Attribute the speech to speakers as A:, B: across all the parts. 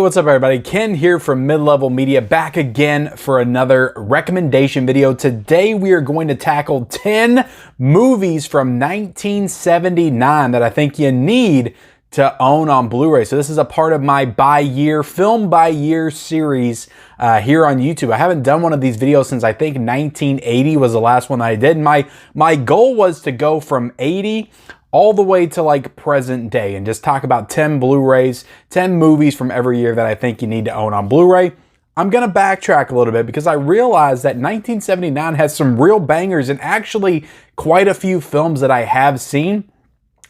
A: what's up everybody? Ken here from Mid-Level Media, back again for another recommendation video. Today we are going to tackle 10 movies from 1979 that I think you need to own on Blu-ray. So this is a part of my film by year series here on YouTube. I haven't done one of these videos since I think 1980 was the last one that I did. My goal was to go from 80 all the way to like present day and just talk about 10 Blu-rays, 10 movies from every year that I think you need to own on Blu-ray. I'm gonna backtrack a little bit because I realized that 1979 has some real bangers and actually quite a few films that I have seen.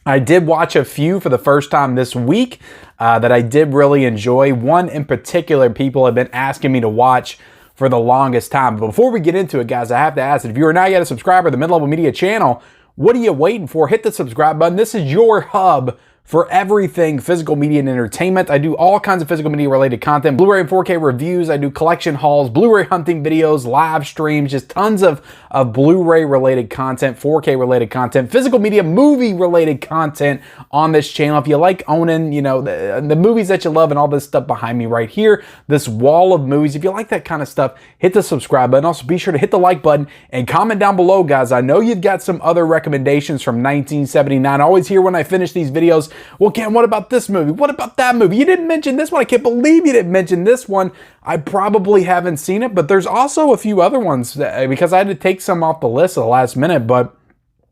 A: I did watch a few for the first time this week that I did really enjoy. One in particular people have been asking me to watch for the longest time. But before we get into it, guys, I have to ask, if you are not yet a subscriber to the Mid-Level Media channel, what are you waiting for? Hit the subscribe button. This is your hub for everything physical media and entertainment. I do all kinds of physical media related content, Blu-ray and 4K reviews. I do collection hauls, Blu-ray hunting videos, live streams, just tons of Blu-ray related content, 4K related content, physical media, movie related content on this channel. If you like owning, you know, the movies that you love and all this stuff behind me right here, this wall of movies, if you like that kind of stuff, hit the subscribe button. Also be sure to hit the like button and comment down below, guys. I know you've got some other recommendations from 1979. I always hear when I finish these videos, well, Ken, what about this movie? What about that movie? You didn't mention this one. I can't believe you didn't mention this one. I probably haven't seen it, but there's also a few other ones because I had to take some off the list at the last minute, but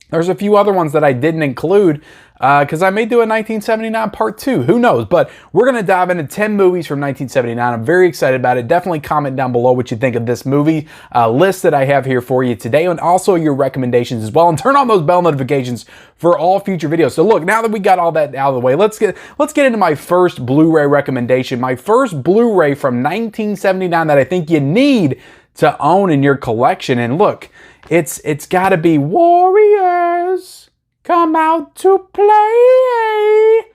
A: there's a few other ones that I didn't include because I may do a 1979 part 2. Who knows? But we're going to dive into 10 movies from 1979. I'm very excited about it. Definitely comment down below what you think of this movie list that I have here for you today, and also your recommendations as well. And turn on those bell notifications for all future videos. So look, now that we got all that out of the way, let's get into my first Blu-ray recommendation. My first Blu-ray from 1979 that I think you need to own in your collection. And look, it's got to be Warriors Come Out to Play.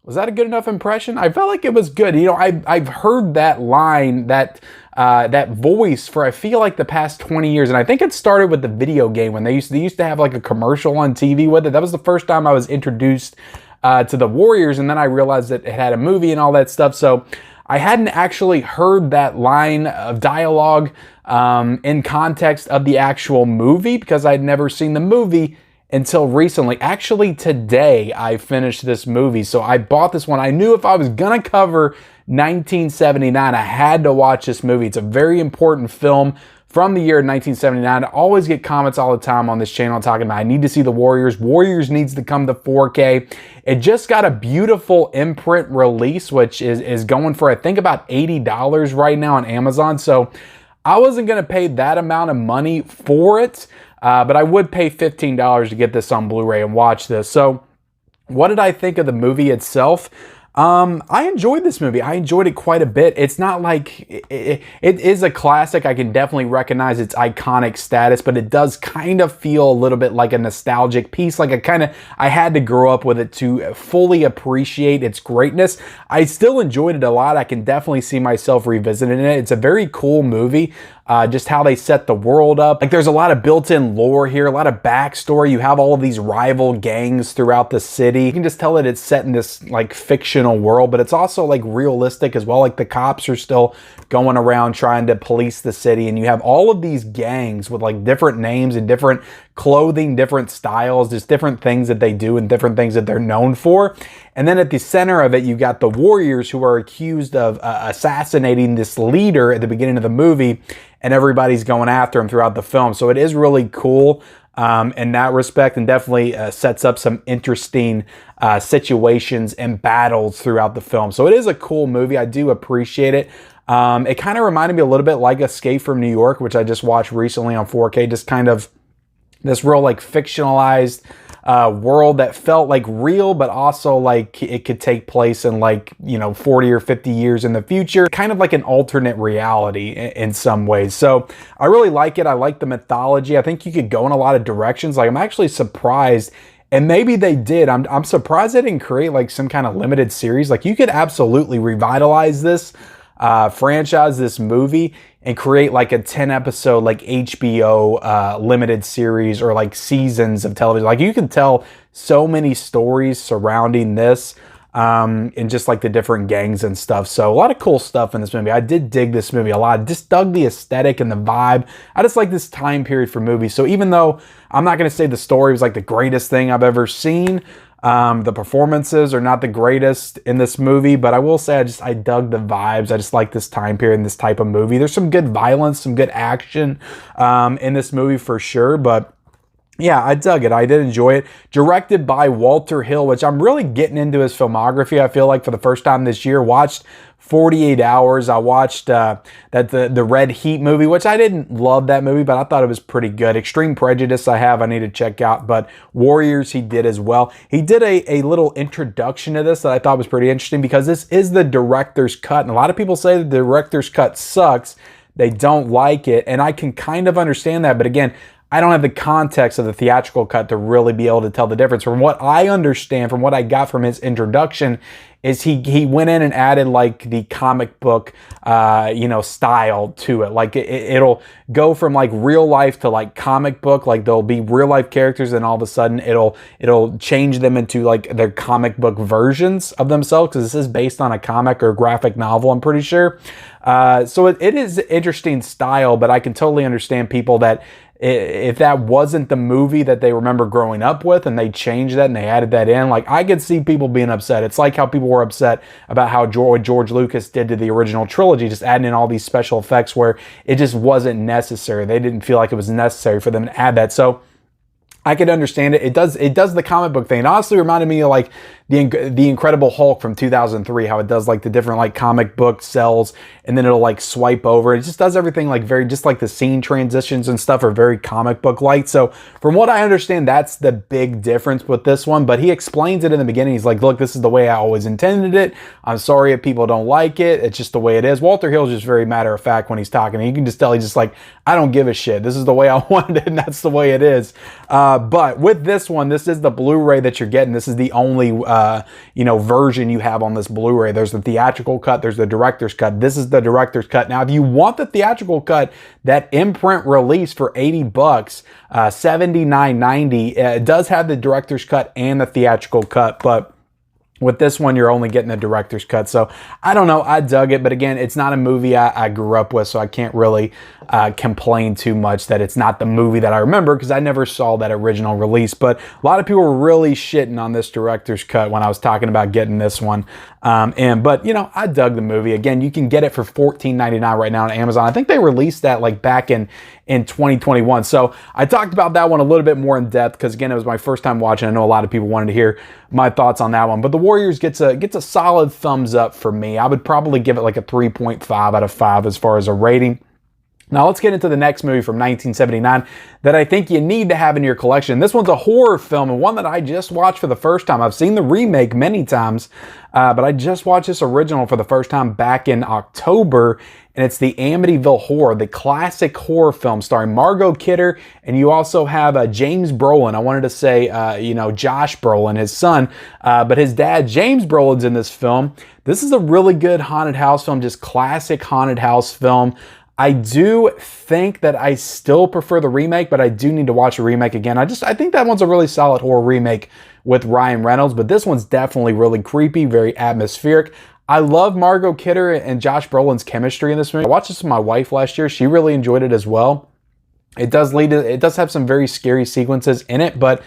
A: Was that a good enough impression? I felt like it was good. You know, I've heard that line, that voice for I feel like the past 20 years, and I think it started with the video game when they used to have like a commercial on TV with it. That was the first time I was introduced to the Warriors, and then I realized that it had a movie and all that stuff. So I hadn't actually heard that line of dialogue in context of the actual movie because I'd never seen the movie until recently. Actually, today I finished this movie. So I bought this one. I knew if I was going to cover 1979, I had to watch this movie. It's a very important film from the year 1979. I always get comments all the time on this channel talking about I need to see the Warriors. Warriors needs to come to 4K. It just got a beautiful imprint release, which is going for I think about $80 right now on Amazon. So I wasn't going to pay that amount of money for it, but I would pay $15 to get this on Blu-ray and watch this. So what did I think of the movie itself? I enjoyed this movie. I enjoyed it quite a bit. It's not like it is a classic. I can definitely recognize its iconic status, but it does kind of feel a little bit like a nostalgic piece. Like I had to grow up with it to fully appreciate its greatness. I still enjoyed it a lot. I can definitely see myself revisiting it. It's a very cool movie. Just how they set the world up. Like there's a lot of built-in lore here, a lot of backstory. You have all of these rival gangs throughout the city. You can just tell that it's set in this like fictional world, but it's also like realistic as well. Like the cops are still going around trying to police the city, and you have all of these gangs with like different names and different clothing, different styles, just different things that they do and different things that they're known for. And then at the center of it, you got the Warriors who are accused of assassinating this leader at the beginning of the movie, and everybody's going after him throughout the film. So it is really cool in that respect, and definitely sets up some interesting situations and battles throughout the film. So it is a cool movie. I do appreciate it. It kind of reminded me a little bit like Escape from New York, which I just watched recently on 4K. Just kind of this real like fictionalized world that felt like real, but also like it could take place in like, you know, 40 or 50 years in the future, kind of like an alternate reality in some ways. So I really like it. I like the mythology. I think you could go in a lot of directions. Like I'm actually surprised, and maybe they did. I'm surprised they didn't create like some kind of limited series. Like you could absolutely revitalize this franchise, this movie, and create like a 10 episode like HBO limited series or like seasons of television. Like you can tell so many stories surrounding this. and just like the different gangs and stuff. So a lot of cool stuff in this movie. I did dig this movie a lot. Just dug the aesthetic and the vibe. I just like this time period for movies. So even though I'm not going to say the story was like the greatest thing I've ever seen, the performances are not the greatest in this movie, but I will say I dug the vibes. I just like this time period and this type of movie. There's some good violence, some good action in this movie for sure, but yeah, I dug it. I did enjoy it. Directed by Walter Hill, which I'm really getting into his filmography, I feel like, for the first time this year. Watched 48 Hours. I watched the Red Heat movie, which I didn't love that movie, but I thought it was pretty good. Extreme Prejudice I need to check out, but Warriors he did as well. He did a little introduction to this that I thought was pretty interesting because this is the director's cut, and a lot of people say the director's cut sucks. They don't like it, and I can kind of understand that, but again, I don't have the context of the theatrical cut to really be able to tell the difference. From what I understand, from what I got from his introduction, is he went in and added like the comic book, style to it. Like it'll go from like real life to like comic book. Like there'll be real life characters, and all of a sudden it'll change them into like their comic book versions of themselves, because this is based on a comic or graphic novel, I'm pretty sure. So it is interesting style, but I can totally understand people that if that wasn't the movie that they remember growing up with and they changed that and they added that in, like I could see people being upset. It's like how people were upset about how George Lucas did to the original trilogy, just adding in all these special effects where it just wasn't necessary. They didn't feel like it was necessary for them to add that. So I could understand it. It does the comic book thing. It honestly reminded me of like the Incredible Hulk from 2003, how it does like the different like comic book cells, and then it'll like swipe over. It just does everything like very, just like the scene transitions and stuff are very comic book like. So from what I understand, that's the big difference with this one. But he explains it in the beginning. He's like, look, this is the way I always intended it. I'm sorry if people don't like it. It's just the way it is. Walter Hill's just very matter of fact when he's talking. And you can just tell he's just like, I don't give a shit. This is the way I wanted it, and that's the way it is. But with this one, this is the Blu-ray that you're getting. This is the only version you have on this Blu-ray. There's the theatrical cut, there's the director's cut. This is the director's cut. Now, if you want the theatrical cut, that imprint release for $80, $79.90, it does have the director's cut and the theatrical cut, but with this one, you're only getting the director's cut. So I don't know. I dug it. But again, it's not a movie I grew up with, so I can't really complain too much that it's not the movie that I remember, because I never saw that original release. But a lot of people were really shitting on this director's cut when I was talking about getting this one. But I dug the movie. Again, you can get it for $14.99 right now on Amazon. I think they released that like back in 2021. So I talked about that one a little bit more in depth, because again, it was my first time watching. I know a lot of people wanted to hear my thoughts on that one, but The Warriors gets a solid thumbs up for me. I would probably give it like a 3.5 out of 5 as far as a rating. Now let's get into the next movie from 1979 that I think you need to have in your collection. This one's a horror film, and one that I just watched for the first time. I've seen the remake many times, but I just watched this original for the first time back in October, and it's the Amityville Horror, the classic horror film starring Margot Kidder, and you also have James Brolin. I wanted to say, Josh Brolin, his son, but his dad, James Brolin's in this film. This is a really good haunted house film, just classic haunted house film. I do think that I still prefer the remake, but I do need to watch the remake again. I think that one's a really solid horror remake with Ryan Reynolds, but this one's definitely really creepy, very atmospheric. I love Margot Kidder and Josh Brolin's chemistry in this movie. I watched this with my wife last year. She really enjoyed it as well. It does have some very scary sequences in it, but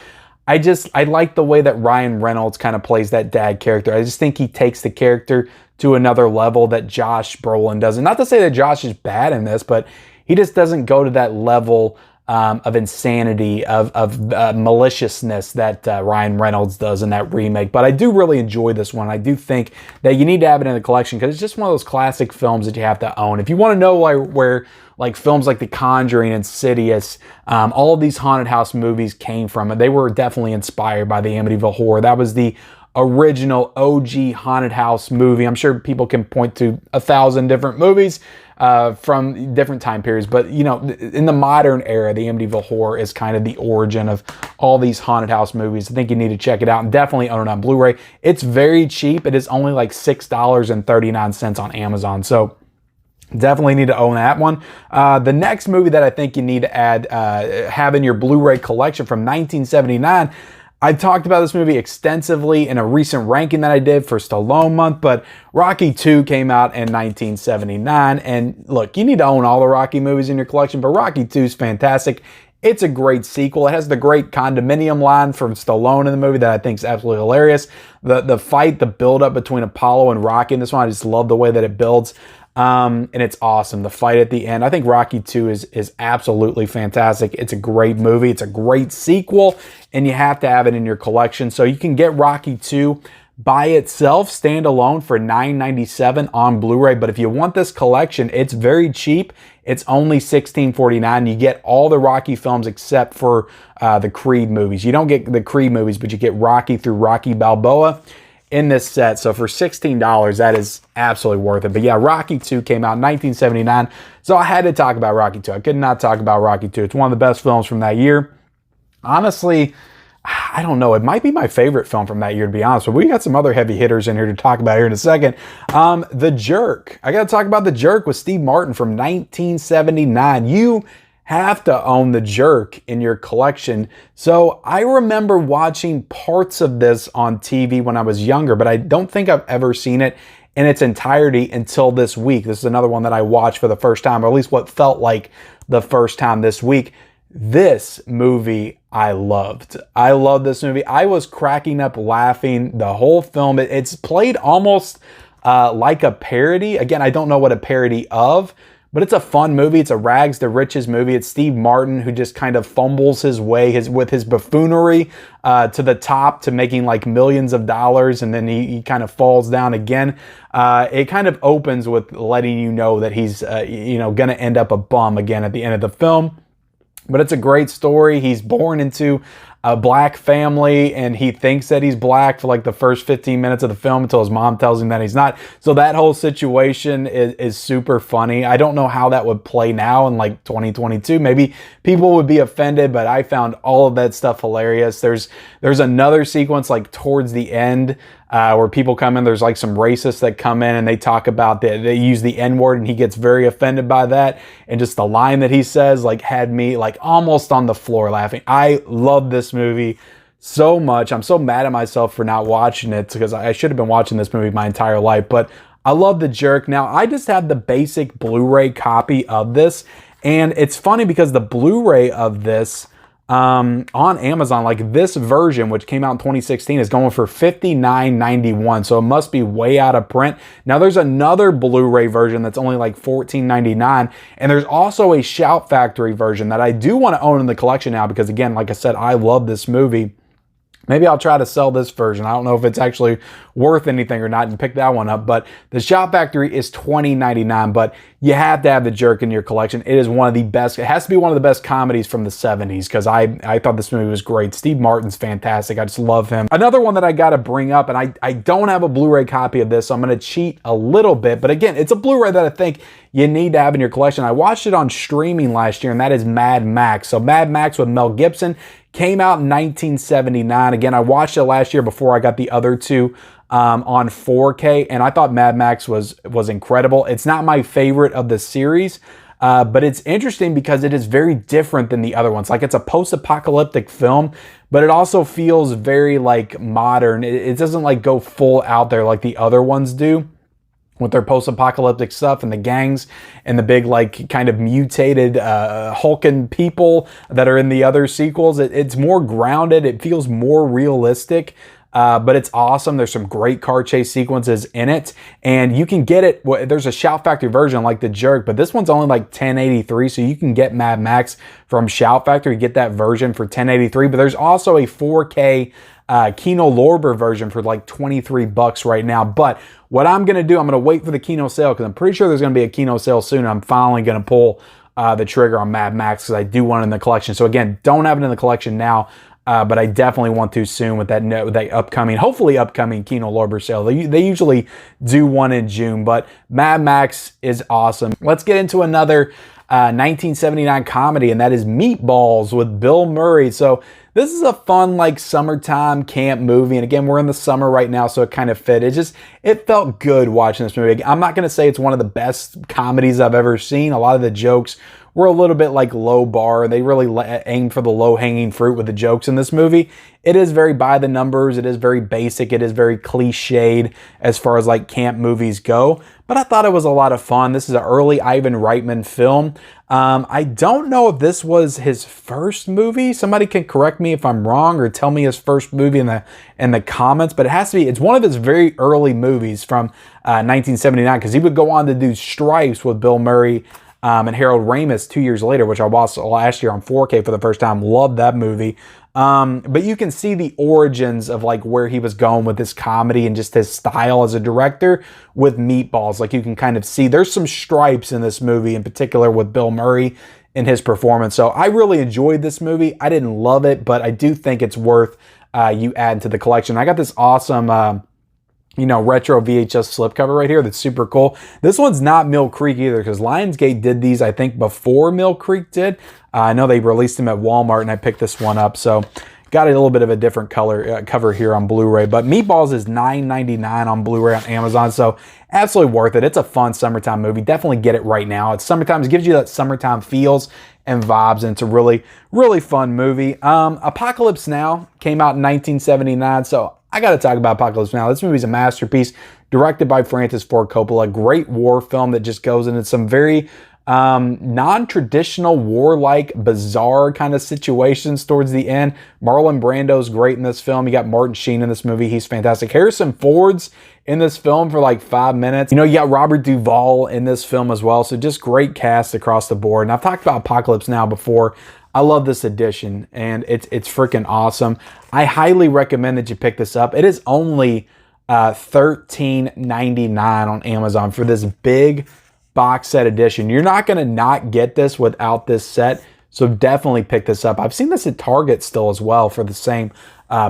A: I like the way that Ryan Reynolds kind of plays that dad character. I just think he takes the character to another level that Josh Brolin doesn't. Not to say that Josh is bad in this, but he just doesn't go to that level of insanity, of maliciousness that Ryan Reynolds does in that remake. But I do really enjoy this one. I do think that you need to have it in the collection, because it's just one of those classic films that you have to own. If you want to know where like films like The Conjuring, Insidious, all of these haunted house movies came from, and they were definitely inspired by the Amityville Horror. That was the original OG haunted house movie. I'm sure people can point to 1,000 different movies from different time periods, but in the modern era, the Amityville Horror is kind of the origin of all these haunted house movies. I think you need to check it out, and definitely own it on Blu-ray. It's very cheap. It is only like $6.39 on Amazon. So definitely need to own that one. The next movie that I think you need to have in your Blu-ray collection from 1979, I talked about this movie extensively in a recent ranking that I did for Stallone Month, but Rocky 2 came out in 1979. And look, you need to own all the Rocky movies in your collection, but Rocky 2 is fantastic. It's a great sequel. It has the great condominium line from Stallone in the movie that I think is absolutely hilarious. The fight, the build-up between Apollo and Rocky in this one, I just love the way that it builds. And it's awesome. The fight at the end. I think Rocky 2 is absolutely fantastic. It's a great movie. It's a great sequel, and you have to have it in your collection. So you can get Rocky 2 by itself, standalone, for $9.97 on Blu-ray. But if you want this collection, it's very cheap. It's only $16.49. You get all the Rocky films except for the Creed movies. You don't get the Creed movies, but you get Rocky through Rocky Balboa in this set. So for $16, that is absolutely worth it. But yeah, Rocky 2 came out in 1979. So I had to talk about Rocky 2. I could not talk about Rocky 2. It's one of the best films from that year. Honestly, I don't know. It might be my favorite film from that year, to be honest. But we got some other heavy hitters in here to talk about here in a second. The Jerk. I got to talk about The Jerk with Steve Martin from 1979. You have to own The Jerk in your collection. So I remember watching parts of this on TV when I was younger, but I don't think I've ever seen it in its entirety until this week. This is another one that I watched for the first time, or at least what felt like the first time this week. This movie I loved. I love this movie. I was cracking up laughing the whole film. It's played almost like a parody. Again, I don't know what a parody of, but it's a fun movie. It's a rags to riches movie. It's Steve Martin who just kind of fumbles his way with his buffoonery to the top to making like millions of dollars, and then he kind of falls down again. It kind of opens with letting you know that he's going to end up a bum again at the end of the film. But it's a great story. He's born into a black family, and he thinks that he's black for like the first 15 minutes of the film until his mom tells him that he's not. So that whole situation is super funny. I don't know how that would play now in like 2022. Maybe people would be offended, but I found all of that stuff hilarious. There's another sequence like towards the end where people come in. There's like some racists that come in and they talk about they use the N-word, and he gets very offended by that. And just the line that he says like had me like almost on the floor laughing. I love this movie so much. I'm so mad at myself for not watching it because I should have been watching this movie my entire life. But I love The Jerk. Now, I just have the basic Blu-ray copy of this. And it's funny because the Blu-ray of this on Amazon, like this version, which came out in 2016, is going for $59.91. So it must be way out of print. Now there's another Blu-ray version that's only like $14.99. And there's also a Shout Factory version that I do want to own in the collection now because, again, like I said, I love this movie. Maybe I'll try to sell this version. I don't know if it's actually worth anything or not and pick that one up. But the Shout Factory is $20.99. But you have to have The Jerk in your collection. It is one of the best. It has to be one of the best comedies from the 70s because I thought this movie was great. Steve Martin's fantastic. I just love him. Another one that I got to bring up, and I don't have a Blu-ray copy of this, so I'm going to cheat a little bit. But again, it's a Blu-ray that I think you need to have in your collection. I watched it on streaming last year, and that is Mad Max. So Mad Max with Mel Gibson came out in 1979. Again, I watched it last year before I got the other two on 4K, and I thought Mad Max was incredible. It's not my favorite of the series, but it's interesting because it is very different than the other ones. Like, it's a post-apocalyptic film, but it also feels very like modern. It doesn't like go full out there like the other ones do with their post-apocalyptic stuff and the gangs and the big like kind of mutated hulking people that are in the other sequels. It's more grounded. It feels more realistic. But it's awesome. There's some great car chase sequences in it, and you can get it. There's a Shout Factory version like The Jerk, but this one's only like $10.83, so you can get Mad Max from Shout Factory, get that version for $10.83. But there's also a 4K Kino Lorber version for like $23 right now. But what I'm going to do, I'm going to wait for the Kino sale because I'm pretty sure there's going to be a Kino sale soon. I'm finally going to pull the trigger on Mad Max because I do want it in the collection. So again, don't have it in the collection now. But I definitely want to soon with that upcoming, hopefully upcoming Kino Lorber sale. They usually do one in June, but Mad Max is awesome. Let's get into another 1979 comedy, and that is Meatballs with Bill Murray. So this is a fun, like, summertime camp movie. And again, we're in the summer right now, so it kind of fit. It felt good watching this movie. I'm not going to say it's one of the best comedies I've ever seen. A lot of the jokes were a little bit like low bar. They really aimed for the low-hanging fruit with the jokes in this movie. It is very by the numbers. It is very basic. It is very cliched as far as like camp movies go. But I thought it was a lot of fun. This is an early Ivan Reitman film. I don't know if this was his first movie. Somebody can correct me if I'm wrong or tell me his first movie in the comments. But it has to be. It's one of his very early movies from 1979, because he would go on to do Stripes with Bill Murray and Harold Ramis 2 years later, which I watched last year on 4K for the first time. Loved that movie. But you can see the origins of like where he was going with this comedy and just his style as a director with Meatballs. Like you can kind of see there's some stripes in this movie, in particular with Bill Murray in his performance. So I really enjoyed this movie. I didn't love it, but I do think it's worth you adding to the collection. I got this awesome retro VHS slipcover right here that's super cool. This one's not Mill Creek either, because Lionsgate did these, I think, before Mill Creek did. I know they released them at Walmart, and I picked this one up. So got a little bit of a different color cover here on Blu-ray. But Meatballs is $9.99 on Blu-ray on Amazon, so absolutely worth it. It's a fun summertime movie. Definitely get it right now. It's summertime. It gives you that summertime feels and vibes, and it's a really, really fun movie. Apocalypse Now came out in 1979, so I got to talk about Apocalypse Now. This movie's a masterpiece, directed by Francis Ford Coppola. Great war film that just goes into some very non-traditional warlike, bizarre kind of situations towards the end. Marlon Brando's great in this film. You got Martin Sheen in this movie. He's fantastic. Harrison Ford's in this film for like 5 minutes. You got Robert Duvall in this film as well. So just great cast across the board. And I've talked about Apocalypse Now before. I love this edition, and it's freaking awesome. I highly recommend that you pick this up. It is only $13.99 on Amazon for this big box set edition. You're not going to not get this without this set, so definitely pick this up. I've seen this at Target still as well for the same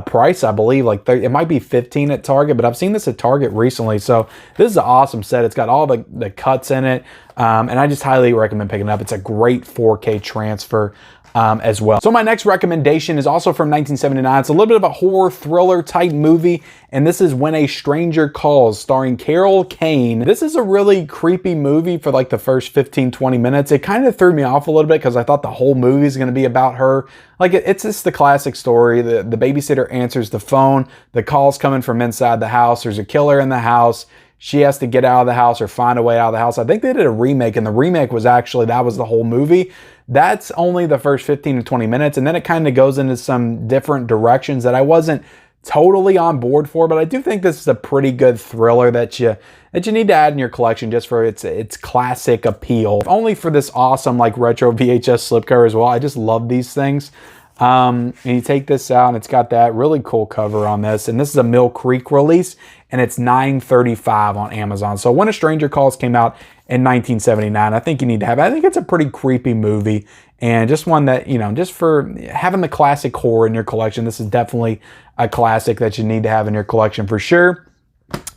A: price, I believe. Like it might be $15 at Target, but I've seen this at Target recently. So this is an awesome set. It's got all the cuts in it, and I just highly recommend picking it up. It's a great 4K transfer as well. So my next recommendation is also from 1979. It's a little bit of a horror thriller type movie, and this is When a Stranger Calls, starring Carol Kane. This is a really creepy movie for like the first 15-20 minutes. It kind of threw me off a little bit because I thought the whole movie is going to be about her. Like it's just the classic story. The babysitter answers the phone. The call's coming from inside the house. There's a killer in the house. She has to get out of the house or find a way out of the house. I think they did a remake, and the remake was actually, that was the whole movie. That's only the first 15 to 20 minutes, and then it kind of goes into some different directions that I wasn't totally on board for, but I do think this is a pretty good thriller that you need to add in your collection just for its classic appeal. Only for this awesome like retro VHS slipcover as well. I just love these things. And you take this out, and it's got that really cool cover on this, and this is a Mill Creek release, and it's $9.35 on Amazon. So When a Stranger Calls came out in 1979. I think you need to have it. I think it's a pretty creepy movie, and just one that, just for having the classic horror in your collection, this is definitely a classic that you need to have in your collection for sure.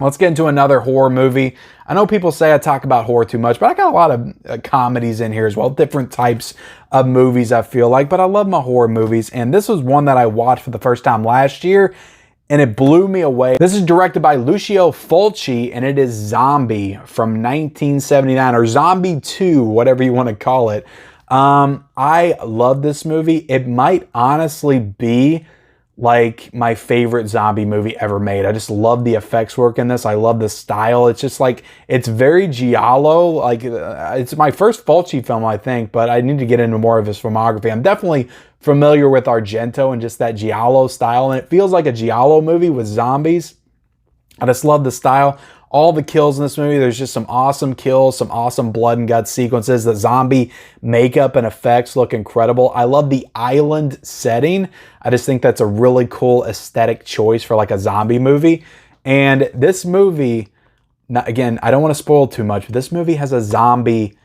A: Let's get into another horror movie. I know people say I talk about horror too much, but I got a lot of comedies in here as well, different types of movies I feel like, but I love my horror movies, and this was one that I watched for the first time last year, and it blew me away. This is directed by Lucio Fulci, and it is Zombie from 1979, or Zombie 2, whatever you want to call it. I love this movie. It might honestly be like my favorite zombie movie ever made. I just love the effects work in this. I love the style. It's just like, it's very giallo. Like it's my first Fulci film, I think, but I need to get into more of his filmography. I'm definitely familiar with Argento and just that giallo style, and it feels like a giallo movie with zombies. I just love the style. All the kills in this movie, there's just some awesome kills, some awesome blood and guts sequences. The zombie makeup and effects look incredible. I love the island setting. I just think that's a really cool aesthetic choice for like a zombie movie. And this movie, again, I don't want to spoil too much, but this movie has a zombie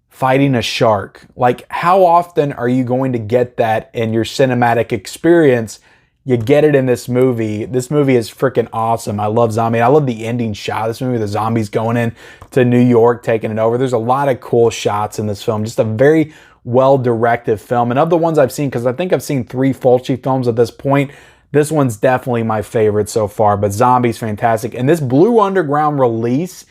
A: fighting a shark. Like, how often are you going to get that in your cinematic experience? You get it in this movie. This movie is freaking awesome. I love Zombie. I love the ending shot of this movie. The zombies going in to New York, taking it over. There's a lot of cool shots in this film. Just a very well-directed film. And of the ones I've seen, because I think I've seen 3 Fulci films at this point, this one's definitely my favorite so far. But Zombie's fantastic. And this Blue Underground release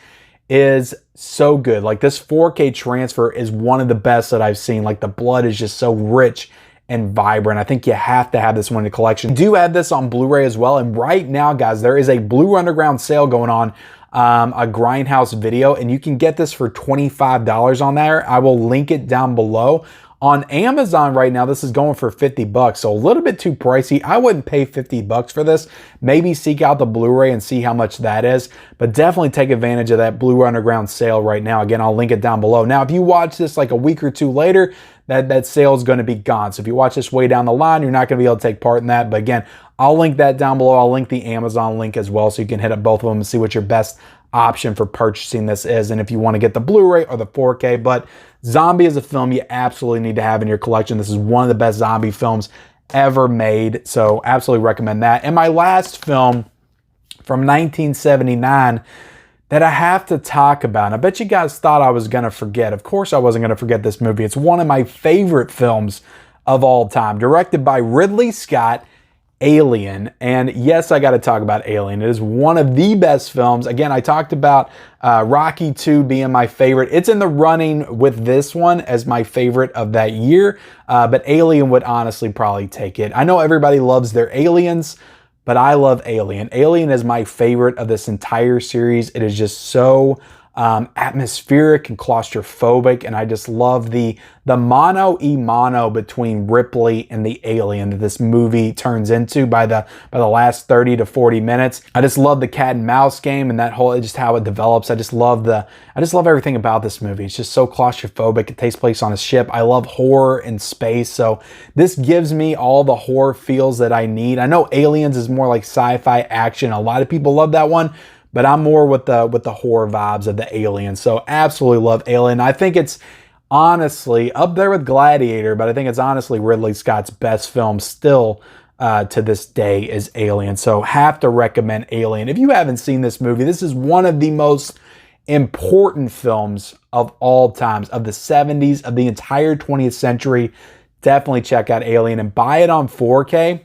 A: is so good. Like, this 4K transfer is one of the best that I've seen. Like, the blood is just so rich and vibrant. I think you have to have this one in the collection. I do have this on Blu-ray as well. And right now, guys, there is a Blue Underground sale going on, a Grindhouse video, and you can get this for $25 on there. I will link it down below. On Amazon right now, this is going for 50 bucks, so a little bit too pricey. I wouldn't pay 50 bucks for this. Maybe seek out the Blu-ray and see how much that is, but definitely take advantage of that Blue Underground sale right now. Again, I'll link it down below. Now, if you watch this like a week or two later, that sale is going to be gone. So if you watch this way down the line, you're not going to be able to take part in that. But again, I'll link that down below. I'll link the Amazon link as well, so you can hit up both of them and see what your best option for purchasing this is, and if you want to get the Blu-ray or the 4K. But Zombie is a film you absolutely need to have in your collection. This is one of the best zombie films ever made, so absolutely recommend that. And my last film from 1979 that I have to talk about, and I bet you guys thought I was going to forget. Of course I wasn't going to forget this movie. It's one of my favorite films of all time, directed by Ridley Scott, Alien. And yes, I got to talk about Alien. It is one of the best films. Again, I talked about Rocky 2 being my favorite. It's in the running with this one as my favorite of that year, but Alien would honestly probably take it. I know everybody loves their Aliens, but I love Alien. Alien is my favorite of this entire series. It is just so atmospheric and claustrophobic, and I just love the mano-a-mano between Ripley and the alien that this movie turns into by the last 30 to 40 minutes. I just love the cat and mouse game and that whole, just how it develops. I just love everything about this movie. It's just so claustrophobic. It takes place on a ship. I love horror in space, so this gives me all the horror feels that I need. I know Aliens is more like sci-fi action. A lot of people love that one, but I'm more with the horror vibes of the Alien. So absolutely love Alien. I think it's honestly up there with Gladiator, but I think it's honestly Ridley Scott's best film still to this day is Alien. So have to recommend Alien. If you haven't seen this movie, this is one of the most important films of all times, of the 70s, of the entire 20th century. Definitely check out Alien and buy it on 4K. And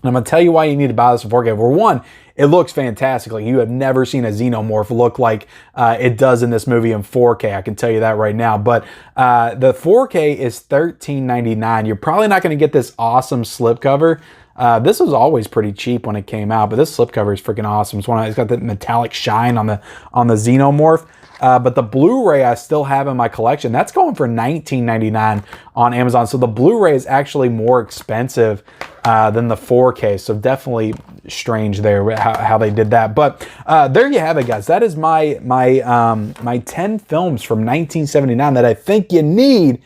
A: I'm going to tell you why you need to buy this in 4K. For one, it looks fantastic. Like, you have never seen a xenomorph look like it does in this movie in 4K. I can tell you that right now. But the 4K is $13.99. You're probably not going to get this awesome slipcover. This was always pretty cheap when it came out, but this slipcover is freaking awesome. It's got the metallic shine on the xenomorph. But the Blu-ray I still have in my collection. That's going for $19.99 on Amazon. So the Blu-ray is actually more expensive than the 4K. So definitely strange there how they did that. But there you have it, guys. That is my 10 films from 1979 that I think you need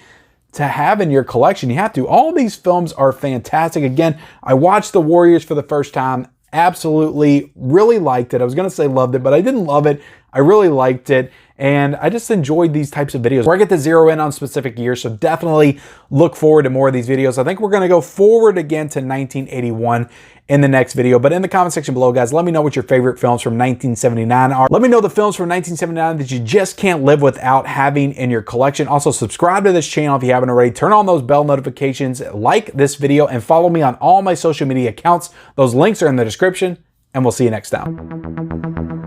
A: to have in your collection. You have to. All these films are fantastic. Again, I watched The Warriors for the first time. Absolutely, really liked it. I was going to say loved it, but I didn't love it. I really liked it. And I just enjoyed these types of videos where I get to zero in on specific years. So definitely look forward to more of these videos. I think we're going to go forward again to 1981 in the next video. But in the comment section below, guys, let me know what your favorite films from 1979 are. Let me know the films from 1979 that you just can't live without having in your collection. Also, subscribe to this channel if you haven't already. Turn on those bell notifications, like this video, and follow me on all my social media accounts. Those links are in the description, and we'll see you next time.